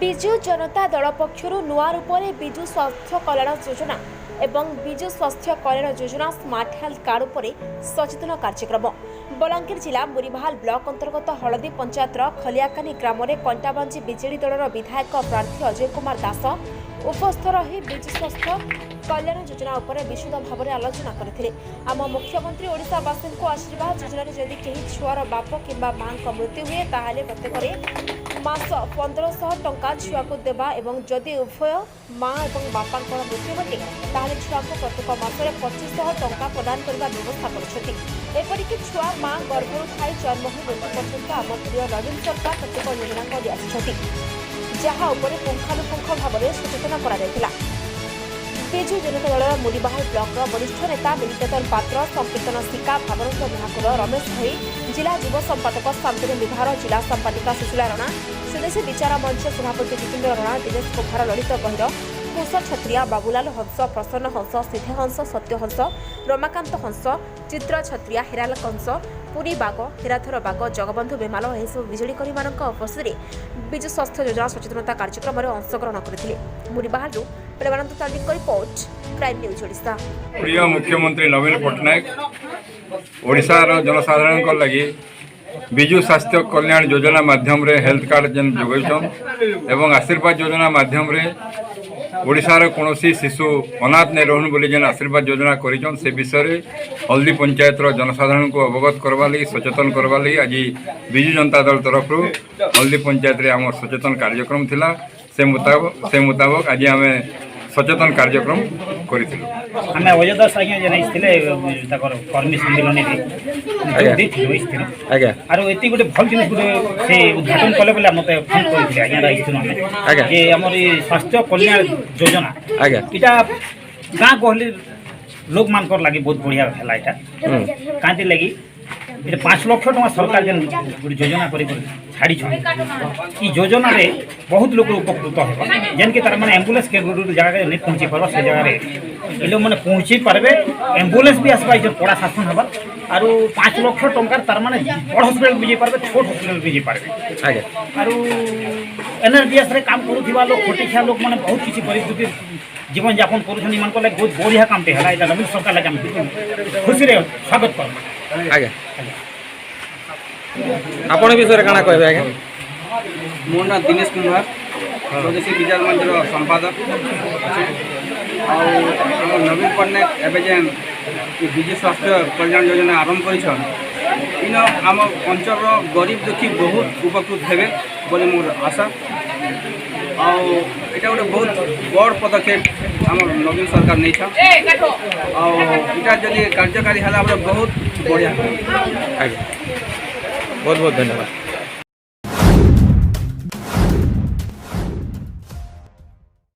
विजु जनता दल पक्षर नुआ रूप में विजु स्वास्थ्य कल्याण योजना एवं विजु स्वास्थ्य Kalyan Yojana smart health card उपर सचेतन कार्यक्रम बलांगीर जिला मुरीबाहाल ब्लॉक अंतर्गत हलदी पंचायत खलियाकानी ग्राम में कंटाबांजी बीजेडी दलर विधायक प्रार्थी अजय कुमार दास उपस्थ रही विजु स्वास्थ्य कल्याण योजना उपर विशुद्ध भाव में आलोचना करते। आम मुख्यमंत्री ओडिशावासी को आशीर्वाद योजना जदि कहीं छुआर बाप कि मां मृत्यु हुए ताहले प्रत्येक मास 1500 टंका छुआ को देवा एवं जदि उभय मां और बापा मृत्यु घटे ताहले छुआ को प्रत्येक मासरे 2500 टंका प्रदान करने व्यवस्था करछथि। एपरिक छुआ मां गर्भर थाई जन्म हो मृत्यु पर्यंत आम प्रिय नवीन सरकार प्रत्येक योजना कर जहाँ उपरे पुंखानुपुंख भाव में सचेतन करा विजु जनता दल मुरीबाहाल ब्लॉक वरिष्ठ नेता मिलितेतन पात्र संकीर्तन शिका भावरंग महाकुर रमेश भाई जिला युव संपादक शांतिनी विभार जिला संपादिका सुशीला राणा स्वदेशी विचार मंच सभापति जितेन्द्र राणा दिनेश कुमार ललित गहिर कुश छत्रिया बाबूलाल हंस प्रसन्न हंस सिद्धे हंस सत्य हंस रमाकांत हंस चित्र छत्रिया हेराल कंस पुरी बाग हेराथर बाग जगबंधु बेमाल एसबू विजेडीकर्मी मान उपस्थित विजु स्वास्थ्य योजना सचेतनता कार्यक्रम में अंशग्रहण करते। मुरीबाहाल प्रेमानंद तांडीक रिपोर्ट प्राइम न्यूज ओडिशा। प्रिय मुख्यमंत्री नवीन पट्टनायक ओडिशार जनसाधारण लगी विजु स्वास्थ्य कल्याण योजना माध्यम रे हेल्थ कार्ड जेन जोगैछन एवं आशीर्वाद योजना माध्यम रे ओडिशार कौनसी शिशु अनाथ नहीं रहन बोली जेन आशीर्वाद योजना करिछन से विषय हल्दी पंचायत जनसाधारण को अवगत करवा लगी सचेतन करवा लगी आज विजु जनता दल तरफ हल्दी पंचायत रे आम सचेतन कार्यक्रम थिला से मुताबक आज आम सचेतन कार्यक्रम करिथिलु। हमें अजयदास आज्ञा जनाइथिले ताकर कर्मी सम्मेलन आज्ञा आरो एति गोटे भल जिनिस गोटे से उद्घाटन कले बेला मते फोन करथिले आज्ञा राइथिनु हमें जे हमर स्वास्थ्य कल्याण योजना आज्ञा इटा गाँ गहली लोक मानकर लागि बहुत बढ़िया हला इटा कांति लागि 5 लाख टका सरकार जेन योजना करी छाड़ी ई योजना रे बहुत लोग उपकृत हो जेन के तार माने एम्बुलेंस के जगह नहीं पहुंची पार से जगह रे ए लोग माने पहुंची पारबे एम्बुलेंस भी आसबा जे बड़ा शासन हबा आरो 5 लाख टका तार माने बड़ हॉस्पिटल भी जे पारबे छोट हॉस्पिटल भी जे पारबे आगे आरो एनआरडीएस रे काम करूथिबा लोग खोटिखा लोग माने बहुत किछि परिस्थिति जीवन यापन करूछन मान को लाग बहुत बढ़िया काम पे हला इटा नवीन सरकार लाग हम खुशी रे स्वागत कर आगे आपण विषय काना कहबे आगे मोर ना दिनेश कुमार स्वदेशी विचार मंच संपादक और नवीन पट्टनायक एवं जेन विजु स्वास्थ्य कल्याण योजना आरंभ कर इन आम अंचल गरीब दुखी बहुत उपकृत हेबे बोले मोर आशा आटा गोटे बहुत बड़ पदक्षेप आम नवीन सरकार नहीं था इटा जदि कार्यकारी है बहुत बढ़िया। बहुत बहुत धन्यवाद।